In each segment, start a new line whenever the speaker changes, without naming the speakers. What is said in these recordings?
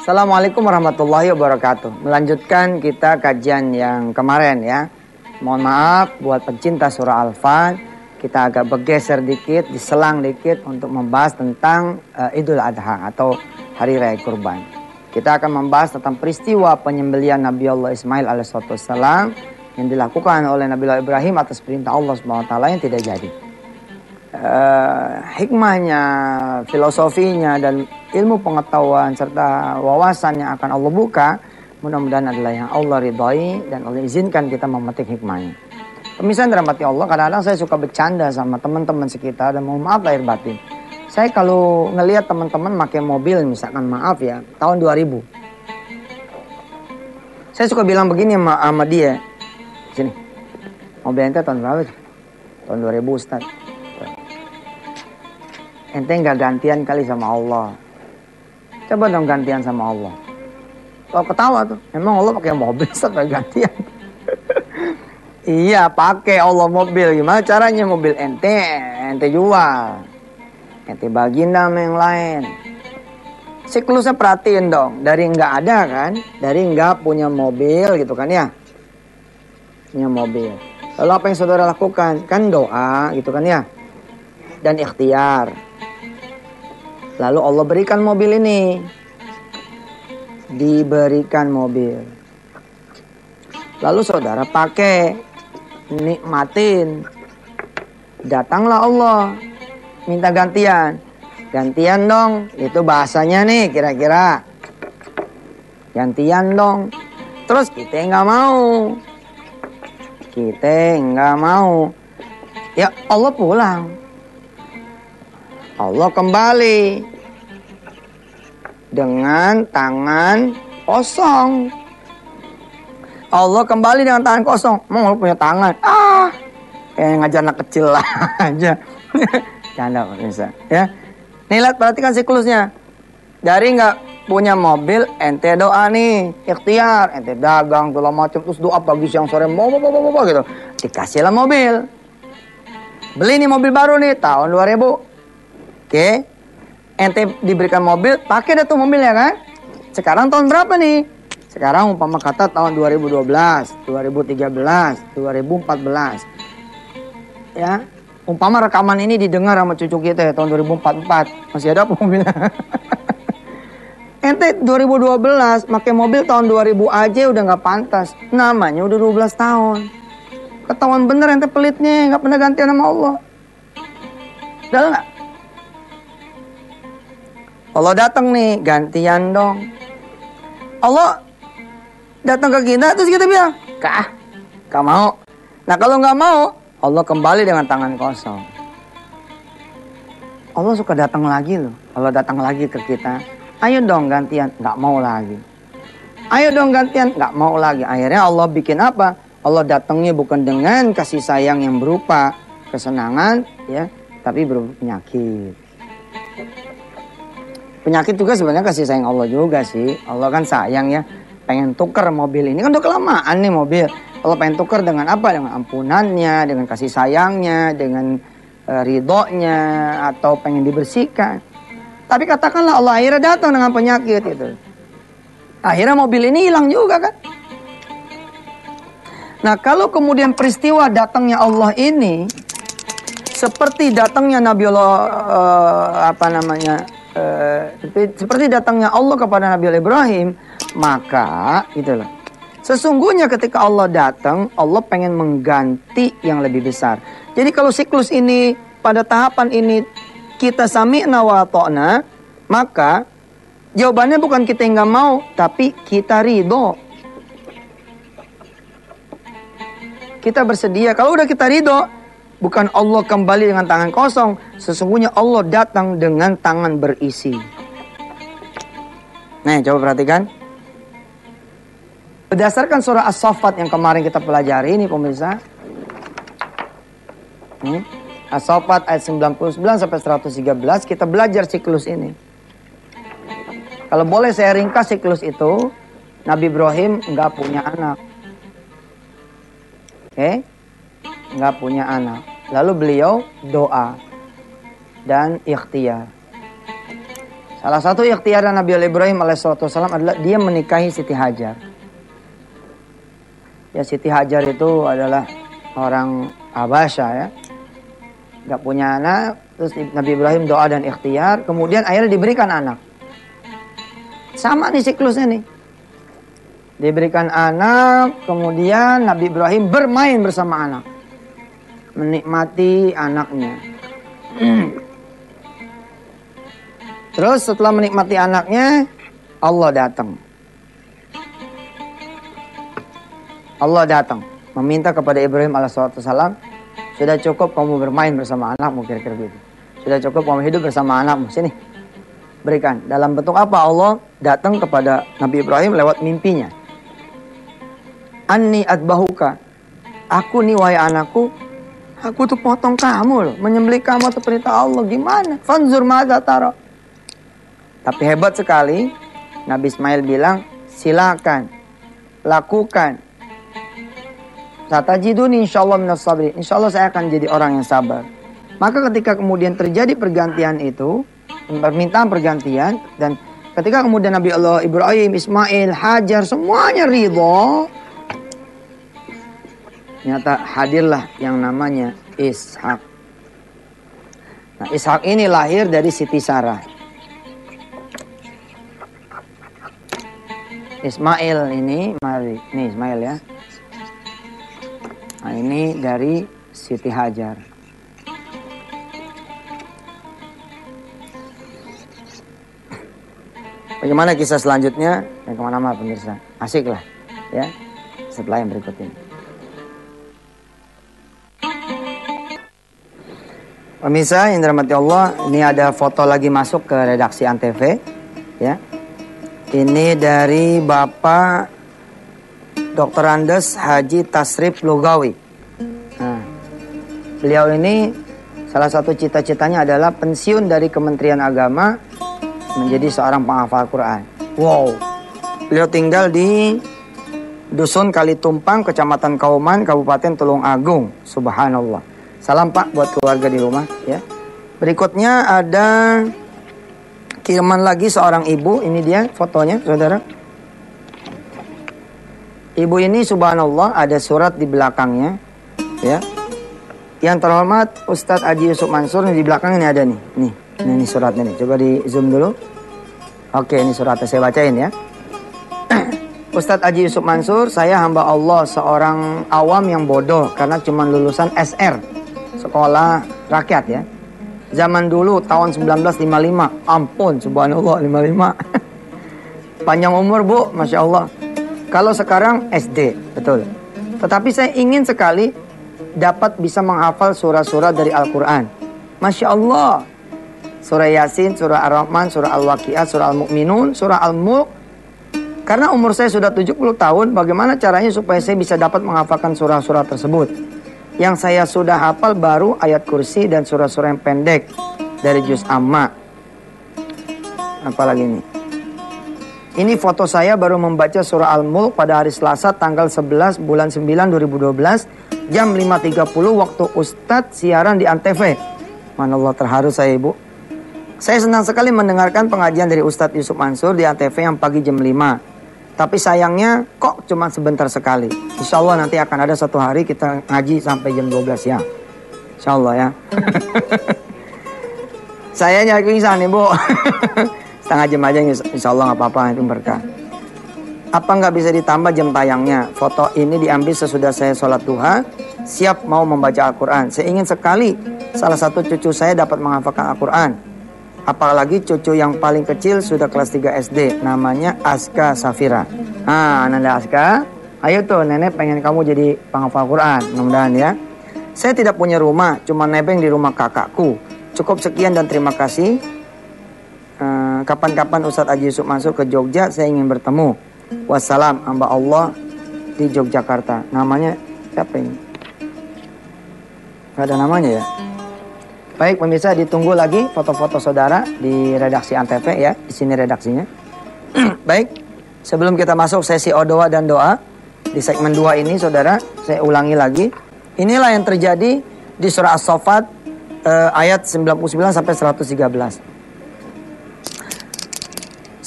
Assalamualaikum warahmatullahi wabarakatuh. Melanjutkan kita kajian yang kemarin ya. Mohon maaf buat pencinta surah Al-Fan. Kita agak bergeser dikit, diselang dikit untuk membahas tentang Idul Adha atau Hari Raya Kurban. Kita akan membahas tentang peristiwa penyembelihan Nabi Allah Ismail alaihissalam yang dilakukan oleh Nabi Allah Ibrahim atas perintah Allah SWT yang tidak jadi. Hikmahnya, filosofinya dan ilmu pengetahuan serta wawasan yang akan Allah buka mudah-mudahan adalah yang Allah ridhai dan Allah izinkan kita memetik hikmahnya. Pemirsa dirahmati Allah, kadang-kadang saya suka bercanda sama teman-teman sekitar dan mohon maaf lahir batin. Saya kalau ngelihat teman-teman pakai mobil misalkan maaf ya tahun 2000, saya suka bilang begini sama dia, sini mobil ente tahun berapa? Tahun 2000 Ustaz. Ente nggak gantian kali sama Allah. Coba dong gantian sama Allah. Kalau ketawa tuh, emang Allah pakai mobil sampai gantian? Iya, pakai Allah mobil. Gimana caranya mobil ente jual, ente bagiin sama yang lain. Siklusnya perhatiin dong. Dari nggak ada kan, dari nggak punya mobil gitu kan ya, punya mobil. Lalu apa yang saudara lakukan? Kan doa gitu kan ya, dan ikhtiar. Lalu Allah berikan mobil ini. Diberikan mobil. Lalu saudara pakai, nikmatin. Datanglah Allah, minta gantian. Gantian dong, itu bahasanya nih kira-kira. Gantian dong. Terus kita nggak mau. Kita nggak mau. Ya Allah pulang. Allah kembali dengan tangan kosong. Allah kembali dengan tangan kosong. Mau Allah punya tangan? Kayak ngajar anak kecil lah aja. Canda bisa ya. Nih lihat, perhatikan siklusnya. Dari nggak punya mobil, ente doa nih, ikhtiar, ente dagang segala macam, terus doa pagi siang sore, mau gitu. Dikasihlah mobil. Beli nih mobil baru nih tahun 2000. Oke, ente diberikan mobil, pakai deh tuh mobilnya kan. Sekarang tahun berapa nih? Sekarang umpama kata tahun 2012, 2013, 2014. Ya, umpama rekaman ini didengar sama cucu kita ya, tahun 2044. Masih ada apa mobilnya? Ente 2012 pakai mobil tahun 2000 aja udah nggak pantas. Namanya udah 12 tahun. Ketahuan bener ente pelitnya, nggak pernah gantian sama Allah. Udah nggak? Allah datang nih, gantian dong. Allah datang ke kita, terus kita bilang, gak mau. Nah kalau gak mau, Allah kembali dengan tangan kosong. Allah suka datang lagi loh. Allah datang lagi ke kita. Ayo dong gantian, gak mau lagi. Ayo dong gantian, gak mau lagi. Akhirnya Allah bikin apa? Allah datangnya bukan dengan kasih sayang yang berupa kesenangan, ya, tapi berupa penyakit. Penyakit juga sebenarnya kasih sayang Allah juga sih. Allah kan sayang ya. Pengen tuker mobil ini. Kan udah kelamaan nih mobil. Allah pengen tuker dengan apa? Dengan ampunannya, dengan kasih sayangnya, dengan ridhonya, atau pengen dibersihkan. Tapi katakanlah Allah akhirnya datang dengan penyakit itu. Akhirnya mobil ini hilang juga kan. Nah kalau kemudian peristiwa datangnya Allah ini seperti datangnya Nabi Allah seperti datangnya Allah kepada Nabi Ibrahim, maka itulah. Sesungguhnya ketika Allah datang, Allah pengen mengganti yang lebih besar. Jadi kalau siklus ini pada tahapan ini kita sami'na wa ata'na, maka jawabannya bukan kita nggak mau, tapi kita ridho. Kita bersedia. Kalau udah kita ridho, bukan Allah kembali dengan tangan kosong. Sesungguhnya Allah datang dengan tangan berisi. Nah, coba perhatikan. Berdasarkan surah As-Saffat yang kemarin kita pelajari ini pemirsa. As-Saffat ayat 99 sampai 113 kita belajar siklus ini. Kalau boleh saya ringkas siklus itu, Nabi Ibrahim nggak punya anak. Oke? Nggak punya anak. Lalu beliau doa dan ikhtiar. Salah satu ikhtiar Nabi Ibrahim alaihissalam adalah dia menikahi Siti Hajar. Ya, Siti Hajar itu adalah orang Habasyah ya. Gak punya anak, terus Nabi Ibrahim doa dan ikhtiar, kemudian akhirnya diberikan anak. Sama nih siklusnya nih. Diberikan anak, kemudian Nabi Ibrahim bermain bersama anak. Menikmati anaknya. Terus setelah menikmati anaknya, Allah datang. Allah datang meminta kepada Ibrahim alaihissalam, sudah cukup kamu bermain bersama anakmu, kira-kira gitu. Sudah cukup kamu hidup bersama anakmu, sini berikan. Dalam bentuk apa? Allah datang kepada Nabi Ibrahim lewat mimpinya. Anni adbahuka, aku nih wahai anakku, aku tuh potong kamu loh, menyembelih kamu atas perintah Allah. Gimana? Fanzur madza tara. Tapi hebat sekali, Nabi Ismail bilang, silakan, lakukan. Satajiduni insyaallah minas sabirin. Insyaallah saya akan jadi orang yang sabar. Maka ketika kemudian terjadi pergantian itu, permintaan pergantian, dan ketika kemudian Nabi Allah Ibrahim, Ismail, Hajar semuanya ridho, ternyata hadirlah yang namanya Ishak. Nah, Ishak ini lahir dari Siti Sarah. Ismail ini, mari, ini Ismail ya. Nah, ini dari Siti Hajar. Bagaimana kisah selanjutnya? Yang kemana-mana pemirsa. Asik lah ya, setelah yang berikut ini. Pemirsa yang dirahmati Allah, ini ada foto lagi masuk ke redaksi Antv ya. Ini dari Bapak Dr. Andes Haji Tasrif Lugawi. Nah, beliau ini salah satu cita-citanya adalah pensiun dari Kementerian Agama menjadi seorang penghafal Quran. Wow. Beliau tinggal di Dusun Kalitumpang, Kecamatan Kauman, Kabupaten Tulung Agung. Subhanallah. Salam Pak buat keluarga di rumah ya. Berikutnya ada kiriman lagi seorang ibu. Ini dia fotonya, saudara. Ibu ini subhanallah ada surat di belakangnya ya. Yang terhormat Ustadz Haji Yusuf Mansur, di belakang ini ada nih. Ini suratnya nih. Coba di zoom dulu. Oke, ini suratnya saya bacain ya. Ustadz Haji Yusuf Mansur, saya hamba Allah, seorang awam yang bodoh karena cuma lulusan SR, sekolah rakyat ya. Zaman dulu tahun 1955. Ampun, subhanallah 55. Panjang umur Bu, Masya Allah. Kalau sekarang SD, betul. Tetapi saya ingin sekali dapat bisa menghafal surah-surah dari Al-Quran. Masya Allah. Surah Yasin, surah Ar-Rahman, surah Al-Waqiah, surah Al-Mu'minun, surah Al-Mulk. Karena umur saya sudah 70 tahun, bagaimana caranya supaya saya bisa dapat menghafalkan surah-surah tersebut? Yang saya sudah hafal baru ayat kursi dan surah-surah yang pendek dari Juz Amma. Apalagi ini? Ini foto saya baru membaca surah Al-Mulk pada hari Selasa tanggal 11 bulan 9 2012 jam 5.30 waktu Ustadz siaran di Antv. Manallah, terharu saya Ibu. Saya senang sekali mendengarkan pengajian dari Ustadz Yusuf Mansur di Antv yang pagi jam 5. Tapi sayangnya kok cuma sebentar sekali. Insya Allah nanti akan ada satu hari kita ngaji sampai jam 12 ya. Insya Allah ya. Saya nyari pingsan nih Bu. Setengah jam aja insya Allah gak apa-apa, itu berkah. Apa nggak bisa ditambah jam tayangnya? Foto ini diambil sesudah saya sholat duha, siap mau membaca Al-Quran. Saya ingin sekali salah satu cucu saya dapat menghafalkan Al-Quran. Apalagi cucu yang paling kecil sudah kelas 3 SD, namanya Aska Safira. Nah, Ananda Aska, ayo tuh nenek pengen kamu jadi penghafal Quran, mudah-mudahan ya. Saya tidak punya rumah, cuma nebeng di rumah kakakku. Cukup sekian dan terima kasih. Kapan-kapan Ustadz Haji Yusuf Mansur ke Jogja, saya ingin bertemu. Wassalam, hamba Allah di Yogyakarta. Namanya siapa ini? Gak ada namanya ya. Baik pemirsa, ditunggu lagi foto-foto saudara di redaksi Antv ya. Di sini redaksinya. Baik, sebelum kita masuk sesi doa dan doa di segmen 2 ini saudara, saya ulangi lagi. Inilah yang terjadi di surah As-Saffat ayat 99 sampai 113.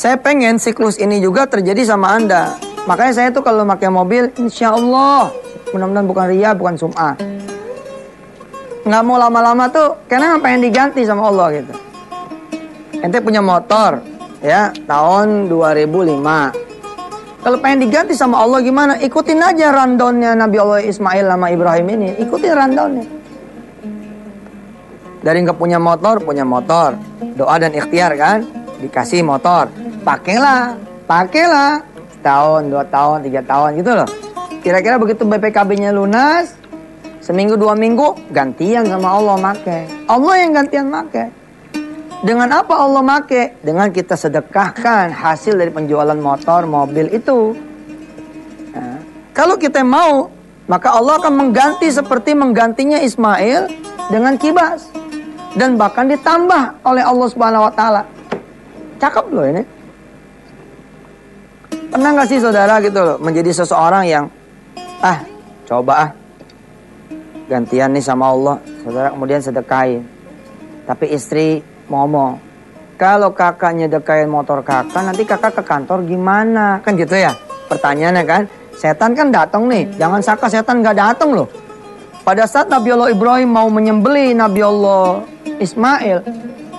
Saya pengen siklus ini juga terjadi sama Anda. Makanya saya tuh kalau pakai mobil, insya Allah, mudah-mudahan bukan ria, bukan sum'ah. Nggak mau lama-lama tuh, karena pengen diganti sama Allah gitu. Ente punya motor, ya, tahun 2005. Kalau pengen diganti sama Allah gimana? Ikutin aja rundownnya Nabi Allah Ismail sama Ibrahim ini. Ikutin rundownnya. Dari nggak punya motor. Doa dan ikhtiar kan? Dikasih motor. Pakailah. Setahun, 2 tahun, 3 tahun gitu loh. Kira-kira begitu BPKB-nya lunas, seminggu 2 minggu, gantian sama Allah make. Allah yang gantian make. Dengan apa Allah make? Dengan kita sedekahkan hasil dari penjualan motor, mobil itu. Nah, kalau kita mau, maka Allah akan mengganti seperti menggantinya Ismail dengan kibas. Dan bahkan ditambah oleh Allah Subhanahu wa Ta'ala. Cakep loh ini. Pernah gak sih saudara gitu loh, menjadi seseorang yang coba gantian nih sama Allah, saudara kemudian sedekahin. Tapi istri ngomong, kalau kakaknya dekain motor kakak, nanti kakak ke kantor gimana? Kan gitu ya pertanyaannya kan. Setan kan datang nih, jangan sangka setan gak datang loh. Pada saat Nabi Allah Ibrahim mau menyembelih Nabi Allah Ismail,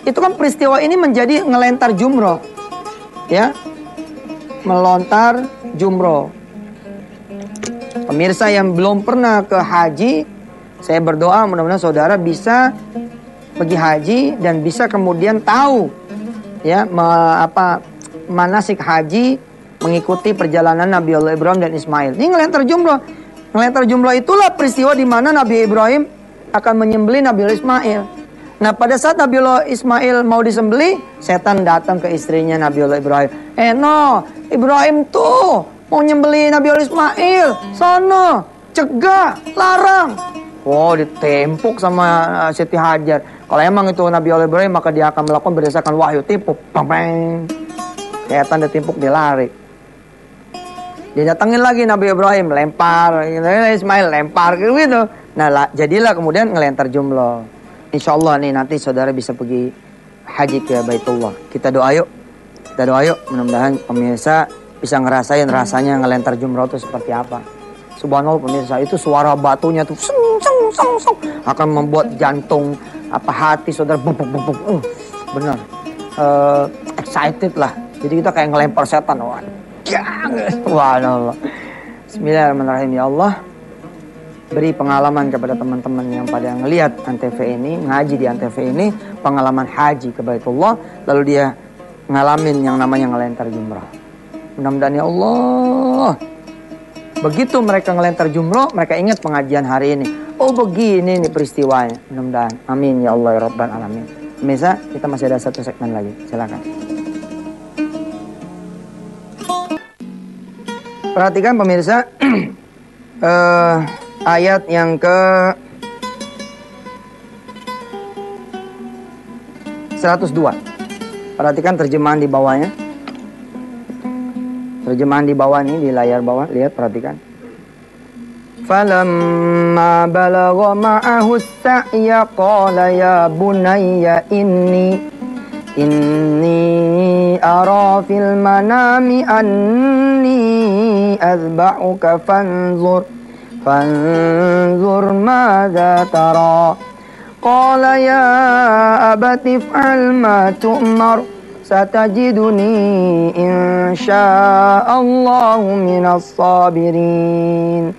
itu kan peristiwa ini menjadi ngelentar jumroh, ya, melontar jumroh. Pemirsa yang belum pernah ke haji, saya berdoa mudah-mudahan saudara bisa pergi haji dan bisa kemudian tahu, ya, manasik haji, mengikuti perjalanan Nabi Allah Ibrahim dan Ismail. Ini ngelentar jumroh. Ngelentar jumroh itulah peristiwa di mana Nabi Ibrahim akan menyembelih Nabi Allah Ismail. Nah, pada saat Nabi Allah Ismail mau disembelih, setan datang ke istrinya Nabi Allah Ibrahim. Ibrahim tuh mau nyembelih Nabi Allah Ismail. Sono, cegah, larang. Wow, ditempuk sama Siti Hajar. Kalau emang itu Nabi Allah Ibrahim, maka dia akan melakukan berdasarkan wahyu, timpuk. Bang. Setan ditimpuk, dia lari. Didatangin lagi Nabi Ibrahim, lempar, Ismail lempar gitu. Nah, jadilah kemudian ngelentar jumroh. Insya Allah nih nanti saudara bisa pergi haji ke Baitullah. Kita doa yuk. Mudah-mudahan pemirsa bisa ngerasain rasanya ngelentar jumroh itu seperti apa. Subhanallah pemirsa, itu suara batunya tuh akan membuat jantung hati saudara benar excited lah. Jadi kita kayak ngelempar setan. Subhanallah. Bismillahirrahmanirrahim. Ya Allah, beri pengalaman kepada teman-teman yang pada ngelihat Antv ini, ngaji di Antv ini, pengalaman haji ke Baitullah, lalu dia ngalamin yang namanya ngelentar jumrah. Mudah-mudahan ya Allah, begitu mereka ngelentar jumrah, mereka ingat pengajian hari ini. Oh begini nih peristiwanya. Mudah-mudahan. Amin ya Allah ya Rabbal Alamin. Pemirsa, kita masih ada satu segmen lagi. Silakan. Perhatikan pemirsa, ayat yang ke 102. Perhatikan terjemahan di bawahnya. Terjemahan di bawah ini, di layar bawah, lihat, perhatikan. Falamma balagha ma'ahu as-sa'ya qala ya bunayya inni ara fil manami anni azba'uka fanzur madza tara. Qala ya abati if'al ma tu'mar satajiduni insya'allahu minas sabirin.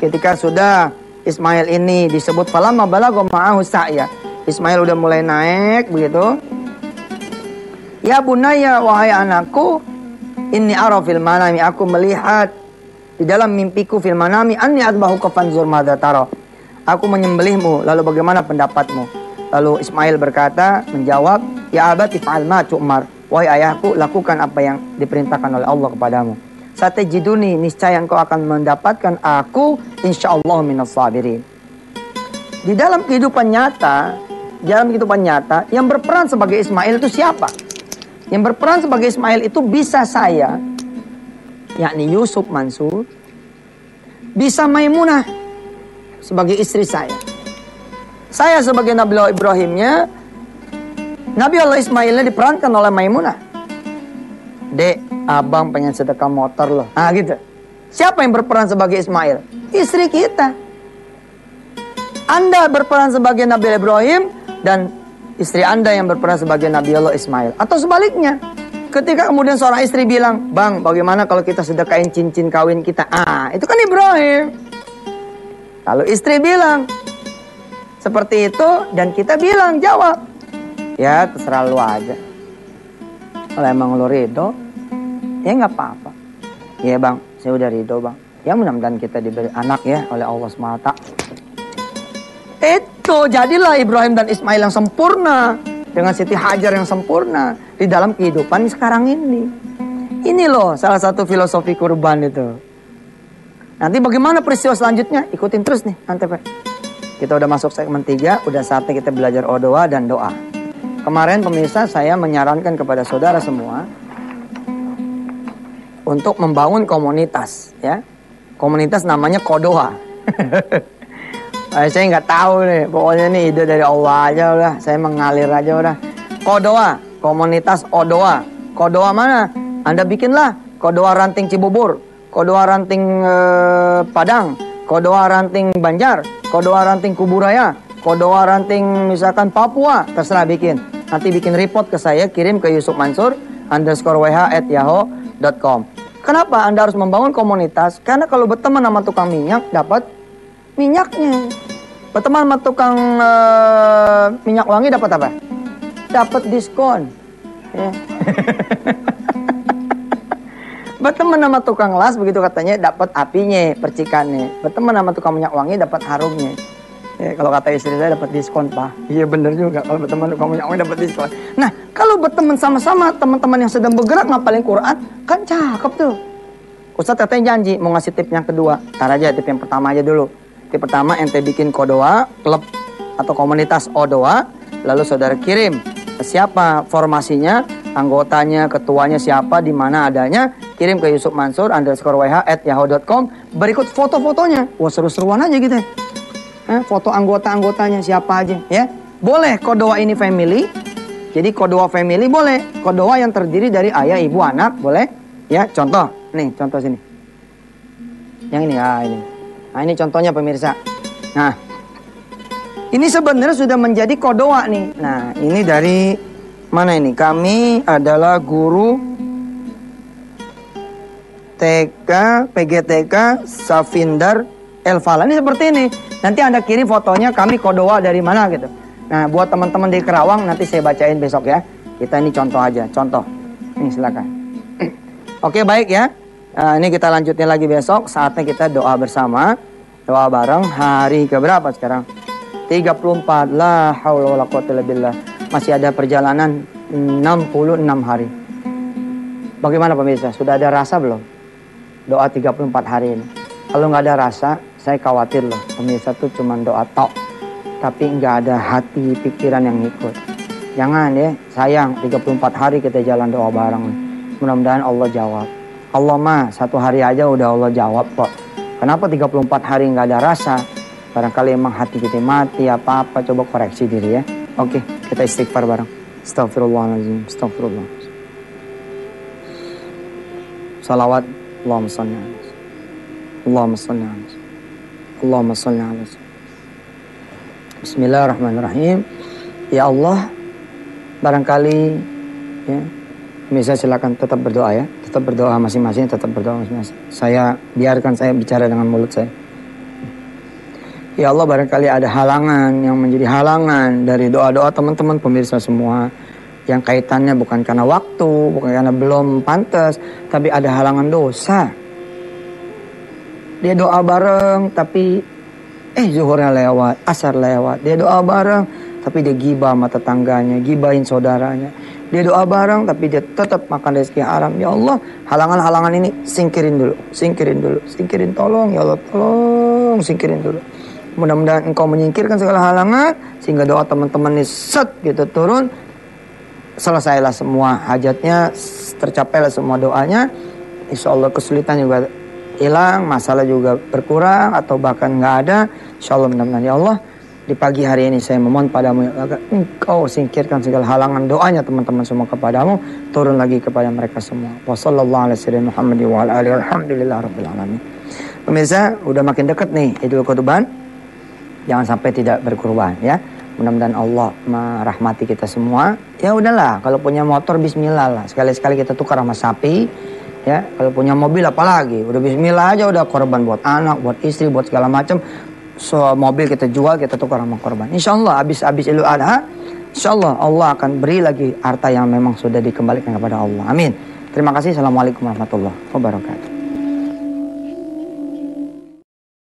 Ketika sudah Ismail ini disebut falamma balagha ma'ahu sa'ya, Ismail udah mulai naik begitu. Ya bunaya, wahai anakku, inni ara fil manami, aku melihat di dalam mimpiku fil manami anni adbahuka fanzur madza tara. Aku menyembelihmu, lalu bagaimana pendapatmu? Lalu Ismail berkata, menjawab, ya abati fa'al ma tu'mar, wahai ayahku, lakukan apa yang diperintahkan oleh Allah kepadamu. Satajiduni, niscaya engkau akan mendapatkan aku insyaallah minas sabirin. Di dalam kehidupan nyata, yang berperan sebagai Ismail itu siapa? Yang berperan sebagai Ismail itu bisa saya, yakni Yusuf Mansur, bisa Maimunah sebagai istri saya. Saya sebagai Nabi Allah Ibrahimnya, Nabi Allah Ismailnya diperankan oleh Maimunah. Dek, abang pengen sedekah motor loh. Nah gitu. Siapa yang berperan sebagai Ismail? Istri kita. Anda berperan sebagai Nabi Ibrahim dan istri Anda yang berperan sebagai Nabi Allah Ismail. Atau sebaliknya. Ketika kemudian seorang istri bilang, "Bang, bagaimana kalau kita sedekahin cincin kawin kita?" Itu kan Ibrahim. Lalu istri bilang seperti itu dan kita bilang, jawab, "Ya terserah lu aja. Kalau emang lu ridho, ya nggak apa-apa." "Ya bang, saya udah ridho bang. Ya mudah-mudahan kita diberi anak ya oleh Allah SWT." Itu jadilah Ibrahim dan Ismail yang sempurna, dengan Siti Hajar yang sempurna di dalam kehidupan sekarang ini. Ini loh salah satu filosofi kurban itu. Nanti bagaimana peristiwa selanjutnya? Ikutin terus nih Antv. Kita udah masuk segmen 3, udah saatnya kita belajar doa dan doa. Kemarin pemirsa saya menyarankan kepada saudara semua untuk membangun komunitas, ya. Komunitas namanya Kodoa. Saya nggak tahu nih, pokoknya ini ide dari Allah aja udah. Saya mengalir aja udah. Kodoa, komunitas Odoa. Kodoa mana? Anda bikinlah Kodoa Ranting Cibubur, Kodoa Ranting Padang, Kodoa Ranting Banjar, Kodoa Ranting Kuburaya, Kodoa Ranting misalkan Papua, terserah bikin. Nanti bikin report ke saya, kirim ke yusufmansur_wh@yahoo.com. Kenapa Anda harus membangun komunitas? Karena kalau berteman sama tukang minyak, dapat minyaknya. Berteman sama tukang minyak wangi, dapat apa? Dapat diskon. Ya. Berteman sama tukang las, begitu katanya, dapat apinya, percikannya. Berteman sama tukang minyak wangi, dapat harumnya. Ya, kalau kata istri saya, dapat diskon, Pak. Iya bener juga, kalau berteman tukang minyak wangi dapat diskon. Nah, kalau berteman sama-sama teman-teman yang sedang bergerak ngapalin Quran, kan cakep tuh. Ustaz katanya janji mau ngasih tip yang kedua. Ntar aja, tip yang pertama aja dulu. Tip pertama, ente bikin Kodoa, klub atau komunitas Odoa, lalu saudara kirim ke siapa formasinya, anggotanya, ketuanya siapa, di mana adanya, kirim ke yusufmansur_wh@yahoo.com. Berikut foto-fotonya. Wah, seru-seruan aja gitu ya. Foto anggota-anggotanya siapa aja ya. Boleh Kodoa ini family. Jadi Kodoa family boleh. Kodoa yang terdiri dari ayah, ibu, anak boleh. Ya, contoh. Nih, contoh sini. Yang ini ya, ini. Nah, ini contohnya pemirsa. Nah, ini sebenarnya sudah menjadi Kodoa nih. Nah, ini dari mana ini? Kami adalah guru TK, PGTK, Safindar, Elfala. Ini seperti ini. Nanti Anda kirim fotonya, kami Kodoa dari mana gitu. Nah, buat teman-teman di Kerawang nanti saya bacain besok ya. Kita ini contoh aja, contoh. Ini silakan. Oke, baik ya. Ini kita lanjutin lagi besok. Saatnya kita doa bersama. Doa bareng hari keberapa sekarang? 34. La haula wala quwwata illa billah. Masih ada perjalanan 66 hari. Bagaimana pemirsa? Sudah ada rasa belum? Doa 34 hari ini. Kalau nggak ada rasa, saya khawatir loh. Pemirsa tuh cuma doa tok. Tapi nggak ada hati, pikiran yang ikut. Jangan ya, sayang. 34 hari kita jalan doa bareng. Mudah-mudahan Allah jawab. Allah mah 1 hari aja udah Allah jawab kok. Kenapa 34 hari nggak ada rasa? Barangkali emang hati kita mati apa-apa. Coba koreksi diri ya. Oke, kita istighfar bareng. Astagfirullahaladzim. Astagfirullah. Salawat. Allahumma salli ala Allahumma salli ala Allahumma salli ala Bismillahirrahmanirrahim. Ya Allah, barangkali ya, bisa silakan tetap berdoa ya. Tetap berdoa masing-masing, tetap berdoa masing-masing. Biarkan saya bicara dengan mulut saya. Ya Allah, barangkali ada halangan yang menjadi halangan dari doa-doa teman-teman pemirsa semua. Yang kaitannya bukan karena waktu, bukan karena belum pantas, tapi ada halangan dosa. Dia doa bareng tapi zuhurnya lewat, asar lewat. Dia doa bareng tapi dia gibah sama tetangganya, gibahin saudaranya. Dia doa bareng tapi dia tetap makan rezeki haram. Ya Allah, halangan-halangan ini singkirin dulu, singkirin, tolong ya Allah, tolong singkirin dulu. Mudah-mudahan Engkau menyingkirkan segala halangan sehingga doa teman-teman ini set gitu turun. Selesailah semua hajatnya, tercapailah semua doanya. Insya Allah kesulitan juga hilang, masalah juga berkurang atau bahkan nggak ada. Insya Allah mudah-mudahan ya Allah Di pagi hari ini saya memohon padamu agar engkau singkirkan segala halangan doanya teman-teman semua kepadamu. Turun lagi kepada mereka semua. Wassalamualaikum warahmatullahi wabarakatuh. Alhamdulillahirabbil alamin. Pemirsa, udah makin dekat nih Idul Kurban. Jangan sampai tidak berkurban ya. Mudah-mudahan Allah merahmati kita semua. Ya udahlah, kalau punya motor bismillah lah. Sekali-sekali kita tukar sama sapi. Ya, kalau punya mobil apalagi. Udah bismillah aja udah korban buat anak, buat istri, buat segala macam. So, mobil kita jual, kita tukar sama korban. Insya Allah habis Idul Adha, insya Allah Allah akan beri lagi harta yang memang sudah dikembalikan kepada Allah. Amin. Terima kasih. Assalamualaikum warahmatullahi wabarakatuh.